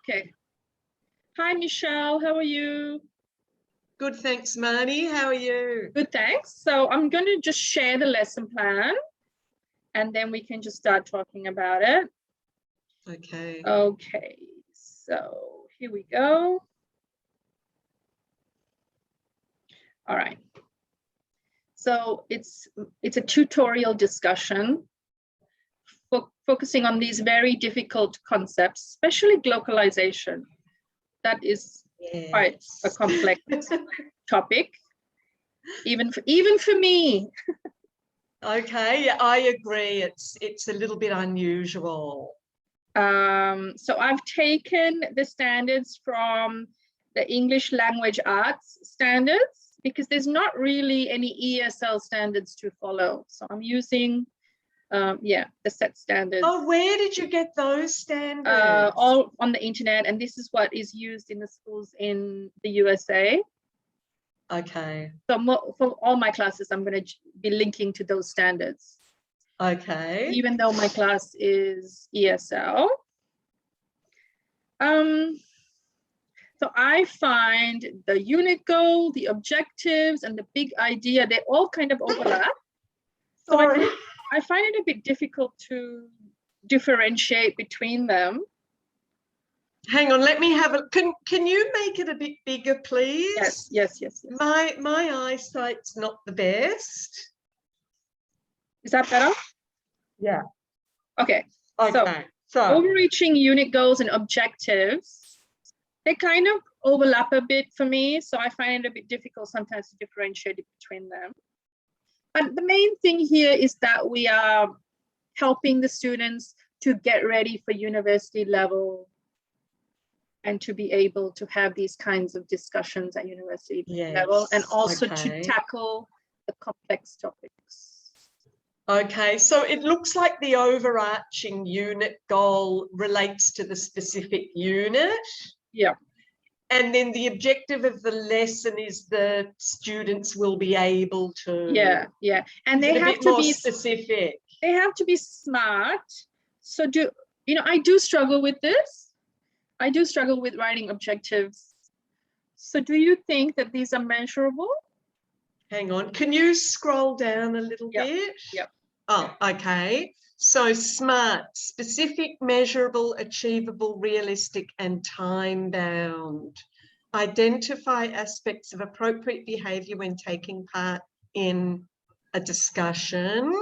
Okay. Hi, Michelle. How are you? Good, thanks, Marnie. How are you? Good, thanks. So I'm going to just share the lesson plan and then we can just start talking about it. Okay. Okay, so here we go. All right. So it's a tutorial discussion focusing on these very difficult concepts, especially globalization. That is quite a complex topic, even for me. Okay, yeah, I agree. It's a little bit unusual. So I've taken the standards from the English Language Arts standards because there's not really any ESL standards to follow. So I'm using, the set standards. Oh, where did you get those standards? All on the internet, and this is what is used in the schools in the USA. Okay. So for all my classes, I'm going to be linking to those standards. Okay. Even though my class is ESL. So I find the unit goal, the objectives, and the big idea, they all kind of overlap. So I find it a bit difficult to differentiate between them. Hang on, let me have a, can you make it a bit bigger, please? Yes. My eyesight's not the best. Is that better? Yeah. Okay. So overreaching unit goals and objectives, they kind of overlap a bit for me. So I find it a bit difficult sometimes to differentiate between them. But the main thing here is that we are helping the students to get ready for university level and to be able to have these kinds of discussions at university level, and also to tackle the complex topics. Okay, so it looks like the overarching unit goal relates to the specific unit. Yeah. And then the objective of the lesson is that students will be able to. Yeah. And they have to be specific. They have to be smart. So I do struggle with this. I do struggle with writing objectives. So do you think that these are measurable? Hang on, can you scroll down a little bit? Yep. Oh, okay. So SMART, specific, measurable, achievable, realistic, and time-bound. Identify aspects of appropriate behaviour when taking part in a discussion.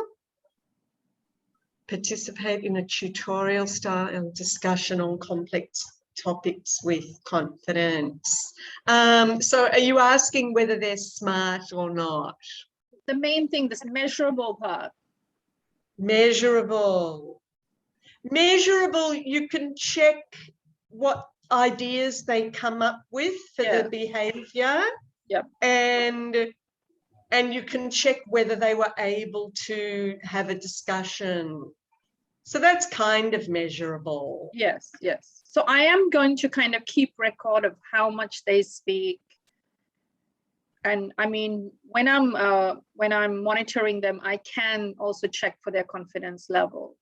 Participate in a tutorial style discussion on complex topics with confidence. So are you asking whether they're smart or not? The main thing, this measurable part. Measurable, you can check what ideas they come up with for the behavior. Yep. And you can check whether they were able to have a discussion. So that's kind of measurable. Yes. So I am going to kind of keep record of how much they speak. And I mean, when I'm monitoring them, I can also check for their confidence levels.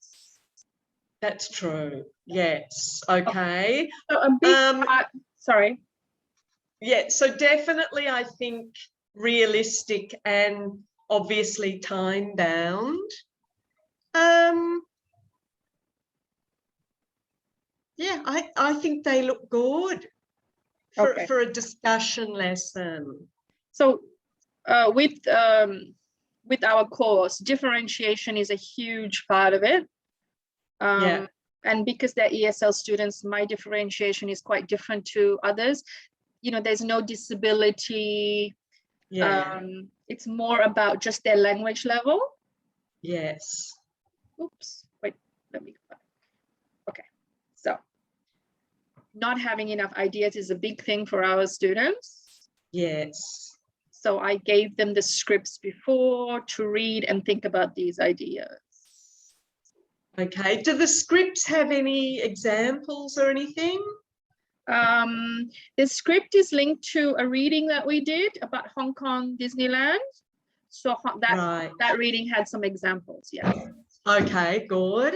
That's true. Yes. Okay. So a big part, sorry. Yeah. So definitely, I think realistic and obviously time bound. Yeah, I think they look good for a discussion lesson. So with our course, differentiation is a huge part of it. And because they're ESL students, my differentiation is quite different to others. There's no disability. It's more about just their language level. Yes. Oops, wait, let me go back. Okay, so not having enough ideas is a big thing for our students. Yes. So I gave them the scripts before to read and think about these ideas. Okay, do the scripts have any examples or anything? The script is linked to a reading that we did about Hong Kong Disneyland. So that reading had some examples, yes. Okay, good.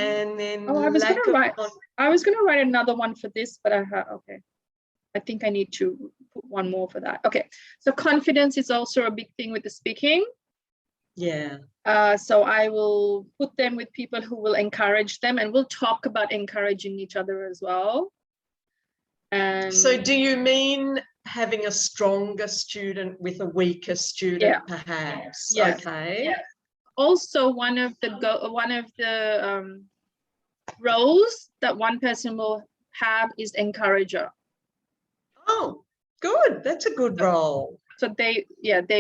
And then Oh, I was lack gonna of write another one for this, but okay. I think I need to put one more for that. Okay, so confidence is also a big thing with the speaking. yeah. So I will put them with people who will encourage them, and we'll talk about encouraging each other as well. And So do you mean having a stronger student with a weaker student, yeah, perhaps? yes, Okay. yes. Also, one of the roles that one person will have is encourager. Oh, good. That's a good role. So they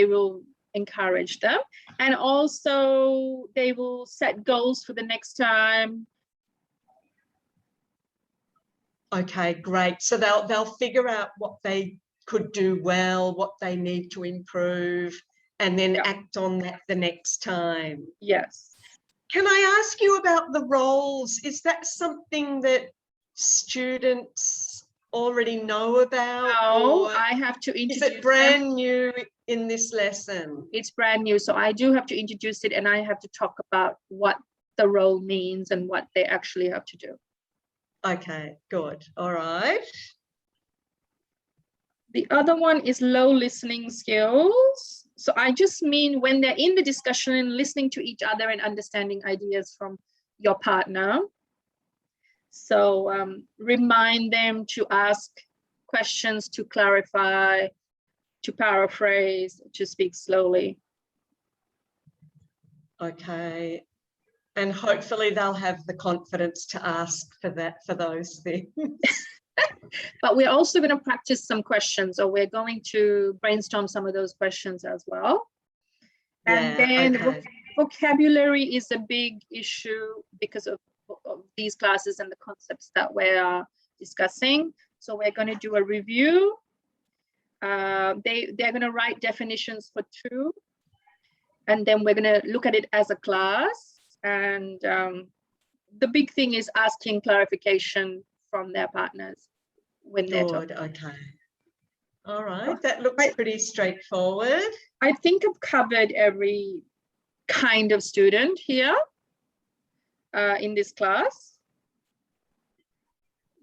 will encourage them, and also they will set goals for the next time. Okay, great. So they'll figure out what they could do well, what they need to improve, and then act on that the next time. Yes. Can I ask you about the roles? Is that something that students already know about? No, or I have to introduce is it brand new in this lesson? It's brand new, so I do have to introduce it, and I have to talk about what the role means and what they actually have to do. Okay, good. All right. The other one is low listening skills. So I just mean when they're in the discussion and listening to each other and understanding ideas from your partner. So remind them to ask questions, to clarify, to paraphrase, to speak slowly. Okay. And hopefully they'll have the confidence to ask for those things. But we're also going to practice some questions, or we're going to brainstorm some of those questions as well. And then vocabulary is a big issue because of these classes and the concepts that we're discussing. So we're going to do a review. They're going to write definitions for 2. And then we're going to look at it as a class. And the big thing is asking clarification from their partners when they're talking. Okay. All right. That looks pretty straightforward. I think I've covered every kind of student here in this class.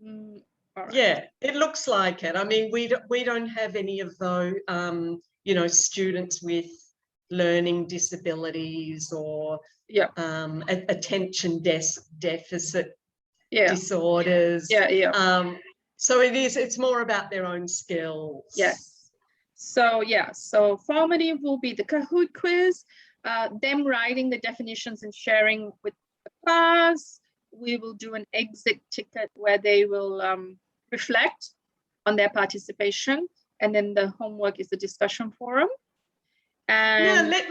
Right. Yeah, it looks like it. I mean, we don't have any of those, you know, students with learning disabilities or attention deficit disorders. So it's more about their own skills. Yes. So formative will be the Kahoot quiz, them writing the definitions and sharing with the class. We will do an exit ticket where they will reflect on their participation, and then the homework is the discussion forum. And let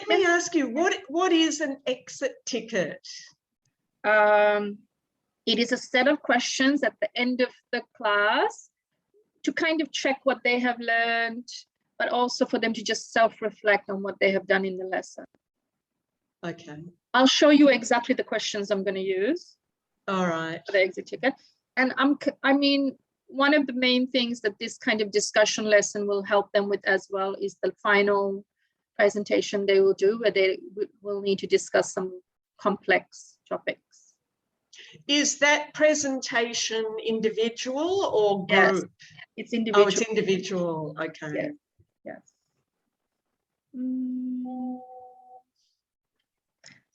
me ask you, what is an exit ticket? It is a set of questions at the end of the class to kind of check what they have learned, but also for them to just self-reflect on what they have done in the lesson. Okay. I'll show you exactly the questions I'm going to use. All right. For the exit ticket. And I mean, one of the main things that this kind of discussion lesson will help them with as well is the final presentation they will do, where they will need to discuss some complex topics. Is that presentation individual or group? Yes, it's individual. Oh, it's individual. Okay. Yes.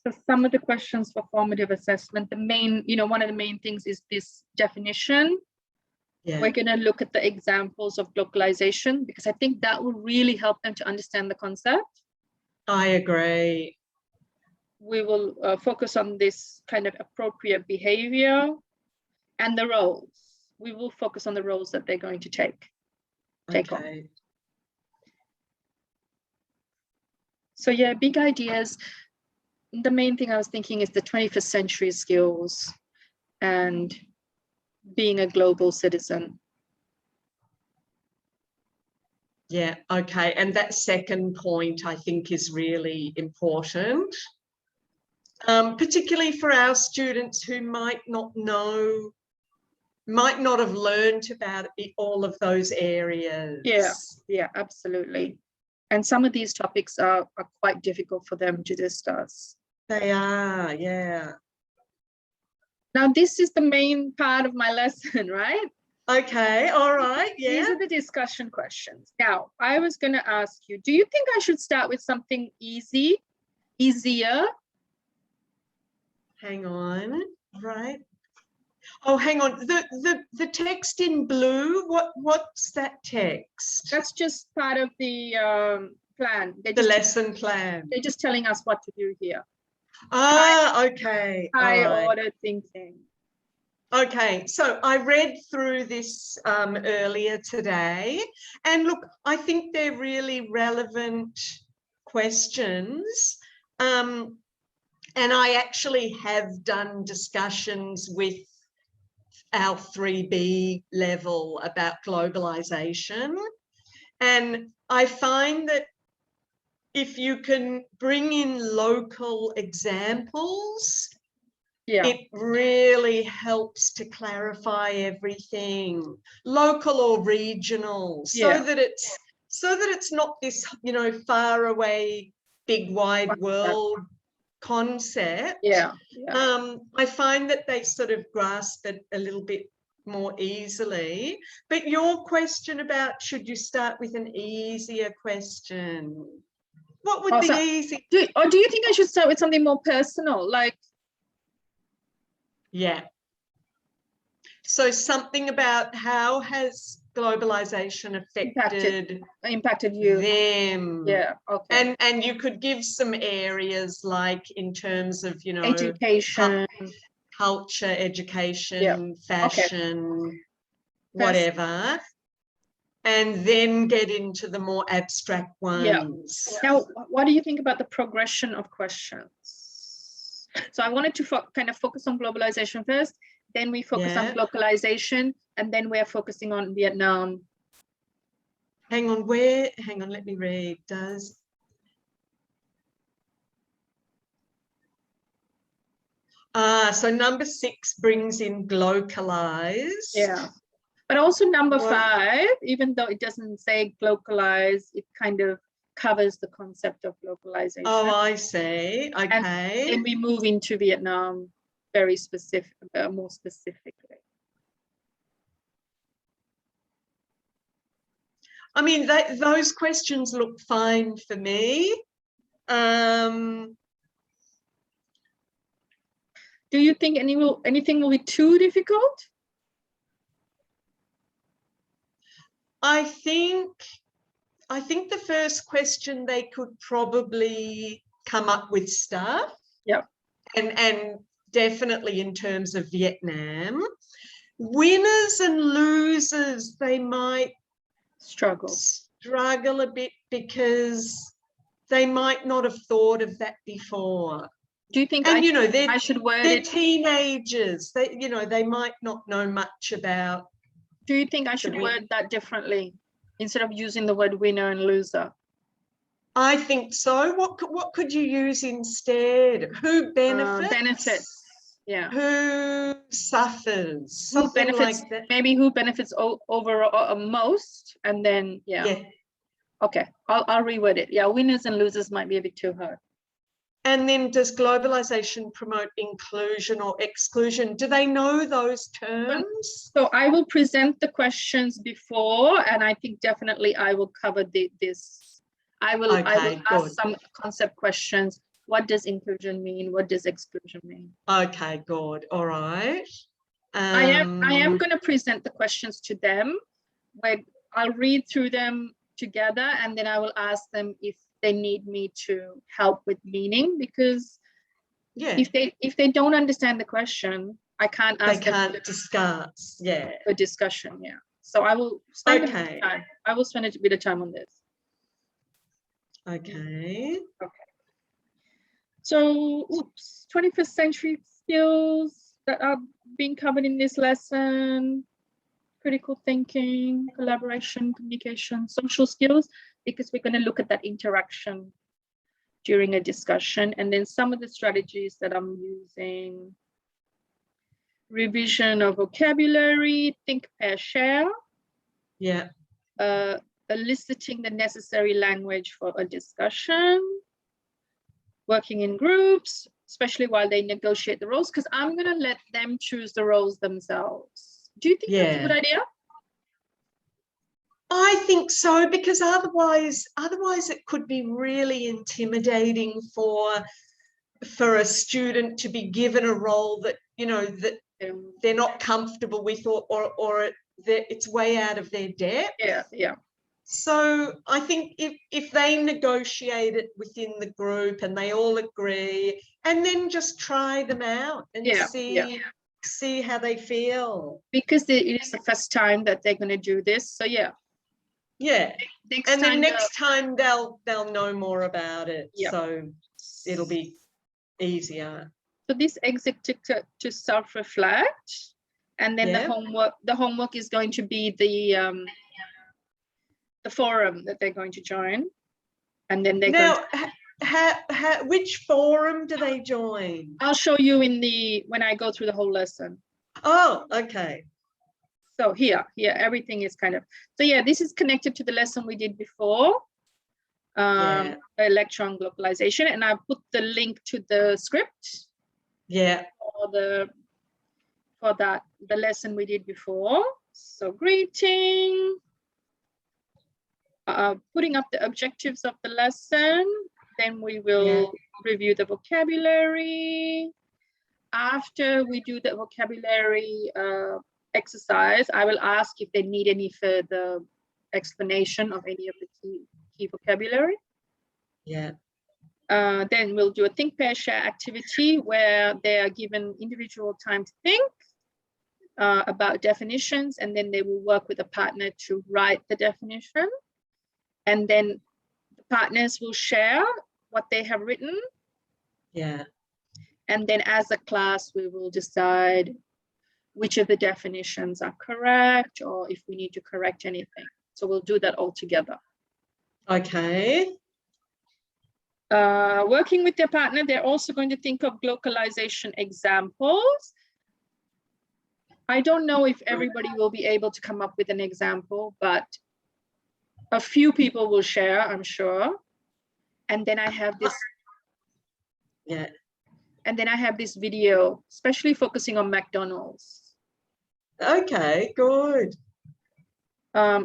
So some of the questions for formative assessment, the main, one of the main things is this definition. Yeah. We're going to look at the examples of localization, because I think that will really help them to understand the concept. I agree. We will focus on this kind of appropriate behavior and the roles. We will focus on the roles that they're going to take on. So yeah, big ideas. The main thing I was thinking is the 21st century skills and being a global citizen. Yeah, okay. And that second point, I think, is really important, particularly for our students who might not have learned about all of those areas. Yeah, absolutely. And some of these topics are quite difficult for them to discuss. They are, yeah. Now, this is the main part of my lesson, right? Okay, all right, yeah. These are the discussion questions. Now, I was going to ask you, do you think I should start with something easier? Hang on, right. Oh, hang on. The text in blue, what's that text? That's just part of the plan. The lesson plan. They're just telling us what to do here. Ah, okay. High order thinking. Okay, so I read through this earlier today, and look, I think they're really relevant questions. And I actually have done discussions with our 3B level about globalization. And I find that if you can bring in local examples, it really helps to clarify everything, local or regional, so that it's not this, you know, far away, big wide world concept. I find that they sort of grasp it a little bit more easily. But your question about should you start with an easier question? What would be easy? Do you think I should start with something more personal, like? Yeah. So something about how has globalization impacted you, them. Yeah. Okay. And you could give some areas like in terms of, you know, education, culture, education, fashion, whatever. And then get into the more abstract ones. Now, what do you think about the progression of questions? So I wanted to kind of focus on globalization first, then we focus on localization, and then we're focusing on Vietnam. Hang on, let me read. So number 6 brings in localize. Yeah. But also number 5, even though it doesn't say localize, it kind of covers the concept of localization. Oh, I see. Okay. And then we move into Vietnam very specific, more specifically. I mean, those questions look fine for me. Do you think anything will be too difficult? I think the first question they could probably come up with stuff. Yeah. And definitely in terms of Vietnam. Winners and losers, they might struggle a bit because they might not have thought of that before. Do you think I should word they're it? Teenagers. They might not know much about. Do you think I should word that differently instead of using the word winner and loser? I think so. What could you use instead? Who benefits? Yeah. Who suffers? Who benefits? Like that. Maybe who benefits over most, and then Okay, I'll reword it. Yeah, winners and losers might be a bit too hard. And then does globalization promote inclusion or exclusion? Do they know those terms? So I will present the questions before, and I think definitely I will cover this. I will ask some concept questions. What does inclusion mean? What does exclusion mean? Okay, good. All right. I am going to present the questions to them, where I'll read through them together, and then I will ask them if they need me to help with meaning, because if they don't understand the question, I can't ask them. They can't discuss. Yeah. A discussion. Yeah. So I will spend a bit of time. I will spend a bit of time on this. Okay. Okay. So, 21st century skills that are being covered in this lesson: critical thinking, collaboration, communication, social skills, because we're going to look at that interaction during a discussion. And then some of the strategies that I'm using: revision of vocabulary, think, pair, share. Yeah. Eliciting the necessary language for a discussion, working in groups, especially while they negotiate the roles, because I'm going to let them choose the roles themselves. Do you think that's a good idea? I think so, because otherwise it could be really intimidating for a student to be given a role that, you know, that they're not comfortable with, or it's way out of their depth. Yeah. So I think if they negotiate it within the group and they all agree, and then just try them out and see how they feel. Because it is the first time that they're going to do this. So yeah. Next time they'll know more about it. So it'll be easier. So this exit to self-reflect, and then the homework is going to be the forum that they're going to join, and then they're going to... which forum do they join? I'll show you when I go through the whole lesson. Oh, okay. So here everything is kind of, so yeah, this is connected to the lesson we did before, a lecture on globalization, and I put the link to the script for the lesson we did before. So greeting, putting up the objectives of the lesson, then we will review the vocabulary. After we do the vocabulary exercise, I will ask if they need any further explanation of any of the key vocabulary. Then we'll do a think, pair, share activity where they are given individual time to think about definitions, and then they will work with a partner to write the definition. And then the partners will share what they have written. And then as a class, we will decide which of the definitions are correct, or if we need to correct anything. So we'll do that all together. Okay. Working with their partner, they're also going to think of globalization examples. I don't know if everybody will be able to come up with an example, but a few people will share, I'm sure. And then I have this. And then I have this video, especially focusing on McDonald's. Okay, good. A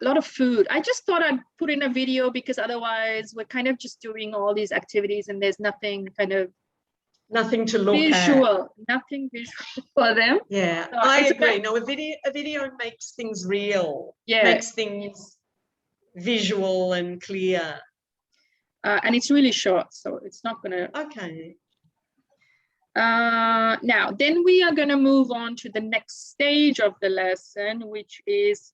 lot of food. I just thought I'd put in a video, because otherwise we're kind of just doing all these activities and there's nothing nothing to look visual, nothing visual for them. So I agree. No, a video makes things real. Makes things visual and clear. And it's really short, so it's not gonna. Okay. Now, then we are going to move on to the next stage of the lesson, which is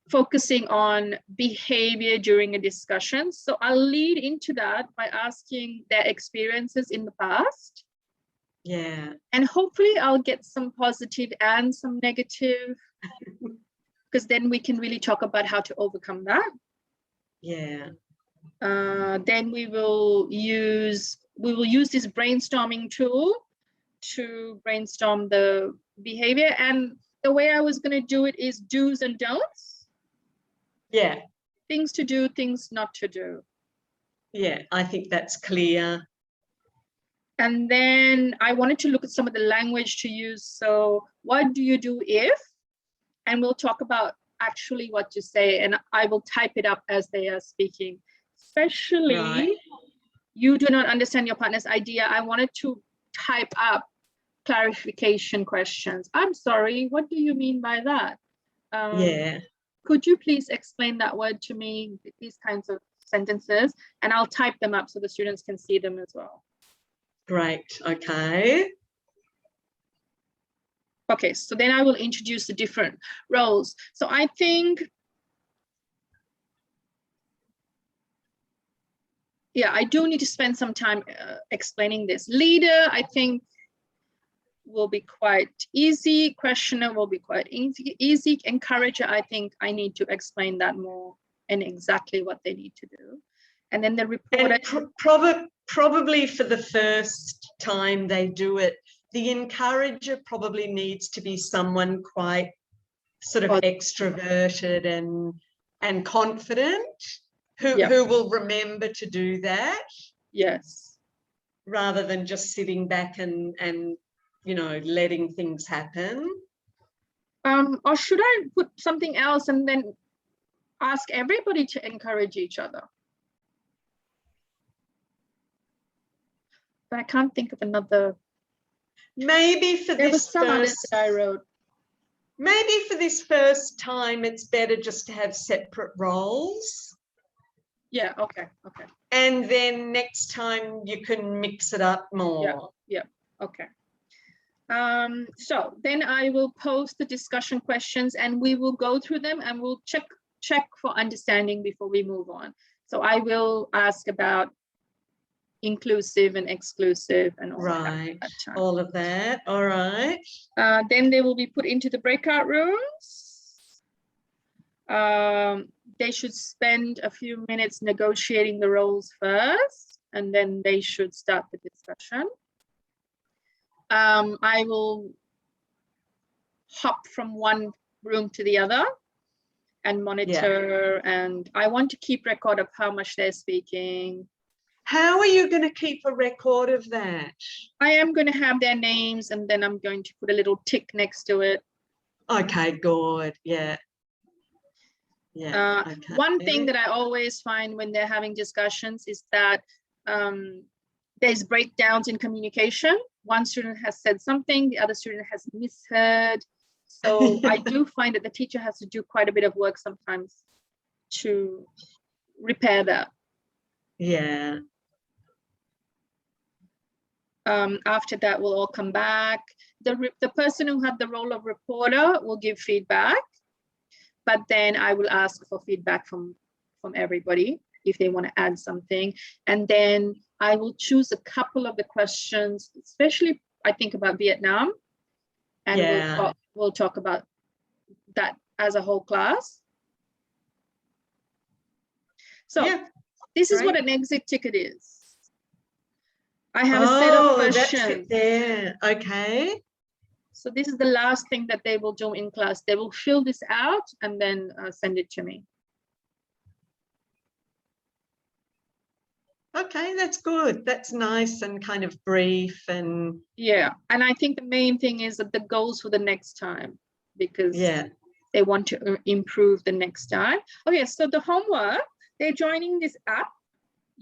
focusing on behavior during a discussion. So I'll lead into that by asking their experiences in the past. And hopefully I'll get some positive and some negative, because then we can really talk about how to overcome that. Then we will use this brainstorming tool to brainstorm the behavior. And the way I was going to do it is do's and don'ts. Things to do, things not to do. I think that's clear. And then I wanted to look at some of the language to use. So what do you do if? And we'll talk about actually what to say, and I will type it up as they are speaking. Especially, you do not understand your partner's idea. I wanted to type up clarification questions. I'm sorry, what do you mean by that? Could you please explain that word to me, these kinds of sentences, and I'll type them up so the students can see them as well. Great, okay. Okay, so then I will introduce the different roles. So I think, I do need to spend some time explaining this. Leader, I think, will be quite easy. Questioner will be quite easy. Encourager, I think I need to explain that more and exactly what they need to do. And then the reporter. Probably for the first time they do it, the encourager probably needs to be someone quite sort of extroverted and confident, who will remember to do that. Yes. rather than just sitting back and you know, letting things happen? Or should I put something else and then ask everybody to encourage each other? But I can't think of another. Maybe for There was this some others first, that I wrote. maybe for this first time, it's better just to have separate roles. Yeah, okay. And then next time you can mix it up more. Yeah, okay. So then I will post the discussion questions and we will go through them and we'll check for understanding before we move on. So I will ask about inclusive and exclusive and all Right, that time. all of that, all right. Then they will be put into the breakout rooms. They should spend a few minutes negotiating the roles first, and then they should start the discussion. I will hop from one room to the other and monitor, and I want to keep record of how much they're speaking. How are you going to keep a record of that? I am going to have their names and then I'm going to put a little tick next to it. Okay, good. Yeah. Yeah. Okay. One thing that I always find when they're having discussions is that there's breakdowns in communication. One student has said something, the other student has misheard. So I do find that the teacher has to do quite a bit of work sometimes to repair that. Yeah. After that, we'll all come back. The person who had the role of reporter will give feedback, but then I will ask for feedback from everybody if they want to add something. And then I will choose a couple of the questions, especially I think about Vietnam, and we'll talk about that as a whole class. So this is what an exit ticket is. I have a set of questions. There. Okay. So this is the last thing that they will do in class. They will fill this out and then send it to me. Okay, that's good. That's nice and kind of brief and. Yeah, and I think the main thing is that the goals for the next time, because they want to improve the next time. Okay, so the homework, they're joining this app.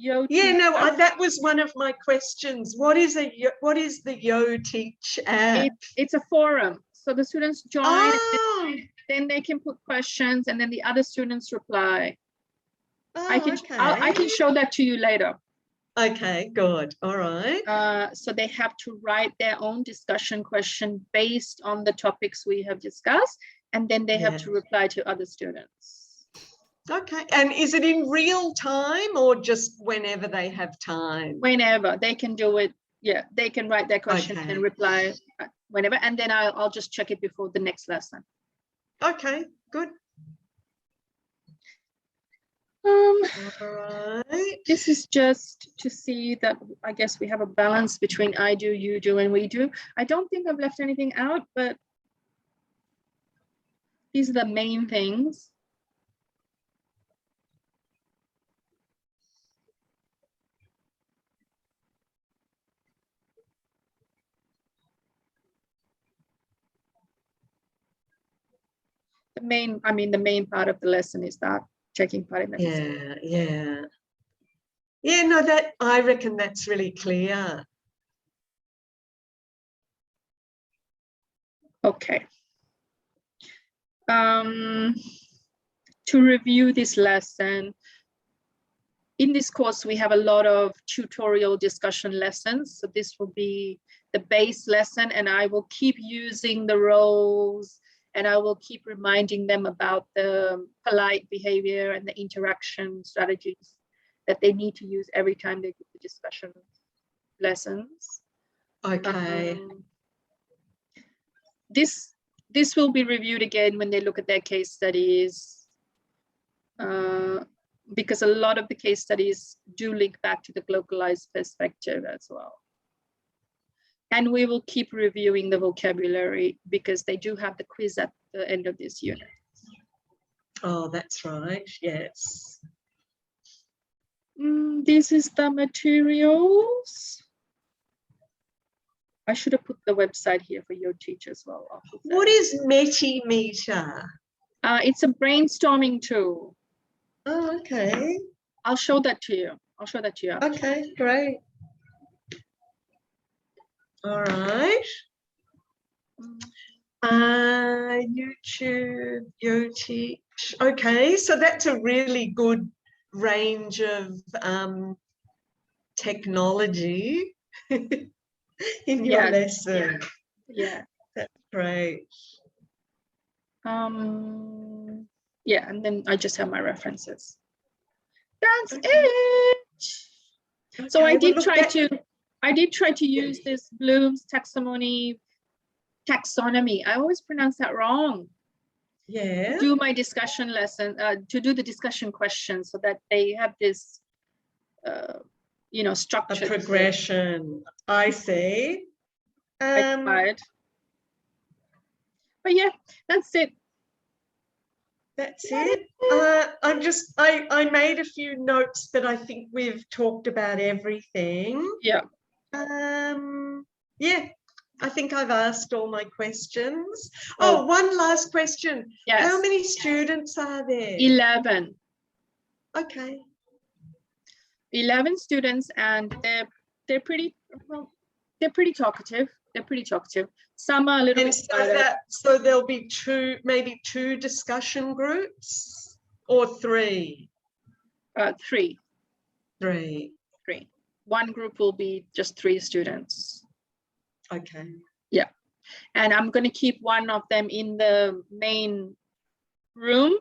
That was one of my questions. What is the YoTeach app? It's a forum. So the students join, then they can put questions and then the other students reply. I can show that to you later. Okay, good. All right. So they have to write their own discussion question based on the topics we have discussed, and then they have to reply to other students. Okay, and is it in real time or just whenever they have time? Whenever they can do it. Yeah, they can write their question and reply whenever, and then I'll just check it before the next lesson. Okay, good. All right. This is just to see that I guess we have a balance between I do, you do, and we do. I don't think I've left anything out, but these are the main things. The main part of the lesson is that taking part in that. Yeah, no, that I reckon that's really clear. Okay. To review this lesson, in this course, we have a lot of tutorial discussion lessons. So this will be the base lesson, and I will keep using the roles, and I will keep reminding them about the polite behavior and the interaction strategies that they need to use every time they do the discussion lessons. Okay. This will be reviewed again when they look at their case studies, because a lot of the case studies do link back to the localized perspective as well. And we will keep reviewing the vocabulary because they do have the quiz at the end of this unit. Oh, that's right. Yes. This is the materials. I should have put the website here for your teacher as well. I'll put that. What is Metimeter? It's a brainstorming tool. Oh, okay. I'll show that to you. I'll show that to you. Okay, great. All right. YouTube, YoTeach. Okay, so that's a really good range of technology in your lesson. Yeah. That's great. Yeah, and then I just have my references. That's it. Okay, so I did try to use this Bloom's taxonomy. I always pronounce that wrong. Yeah. Do my discussion lesson, to do the discussion questions, so that they have this, you know, structure. A progression. I see. I tried. But yeah, that's it. That's it. I made a few notes, but I think we've talked about everything. Yeah. Yeah, I think I've asked all my questions. Oh, one last question. Yes. How many students are there? 11. Okay. 11 students, and they're pretty talkative. They're pretty talkative. Some are a little bit so there'll be maybe two discussion groups, or three? Three. Three. One group will be just 3 students. Okay. Yeah. And I'm going to keep one of them in the main room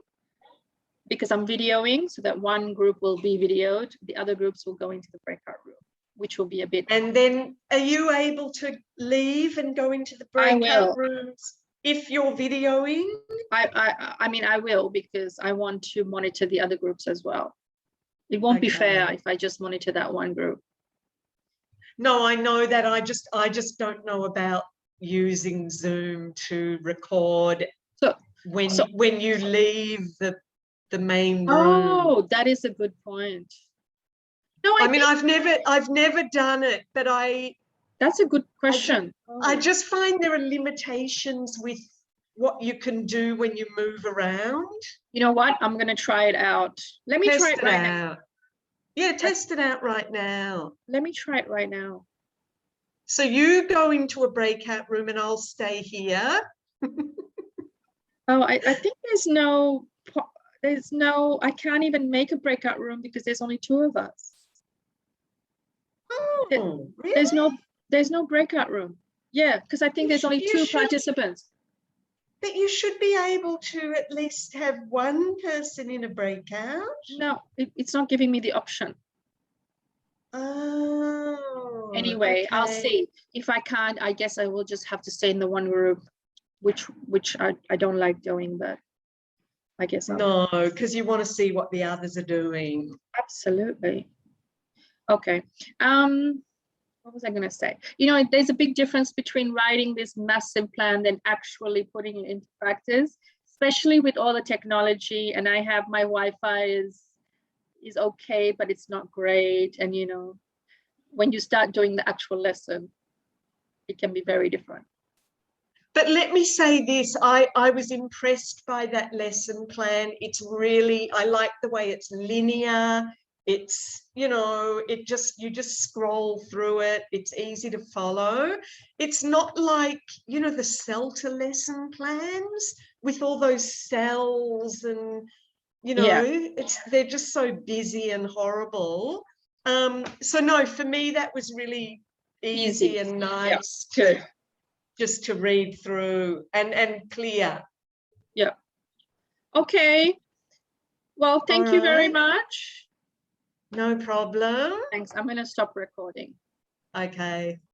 because I'm videoing, so that one group will be videoed. The other groups will go into the breakout room, which will be a bit. And then are you able to leave and go into the breakout rooms if you're videoing? I mean, I will, because I want to monitor the other groups as well. It won't be fair if I just monitor that one group. No, I know that. I just don't know about using Zoom to record when you leave the main room. Oh, that is a good point. No, I mean, I've never done it, but that's a good question. I just find there are limitations with what you can do when you move around. You know what? I'm going to try it out. Let me try it right now. Yeah, test it out right now. Let me try it right now. So you go into a breakout room and I'll stay here. Oh, I think there's no, I can't even make a breakout room because there's only 2 of us. Oh, really? There's no breakout room. Yeah, because I think there's only 2 participants. But you should be able to at least have one person in a breakout. No, it's not giving me the option. Oh. Anyway, okay. I'll see. If I can't, I guess I will just have to stay in the one group, which I don't like doing, but I guess no, because you want to see what the others are doing. Absolutely. Okay. What was I going to say? You know, there's a big difference between writing this massive plan and actually putting it into practice, especially with all the technology. And I have my Wi-Fi is okay, but it's not great. And, you know, when you start doing the actual lesson, it can be very different. But let me say this, I was impressed by that lesson plan. It's really, I like the way it's linear. It's, you know, you just scroll through it. It's easy to follow. It's not like, you know, the CELTA lesson plans with all those cells and, you know, they're just so busy and horrible. So no, for me, that was really easy and nice just to read through and clear. Yeah. Okay. Well, thank you very much. No problem. Thanks. I'm going to stop recording. Okay.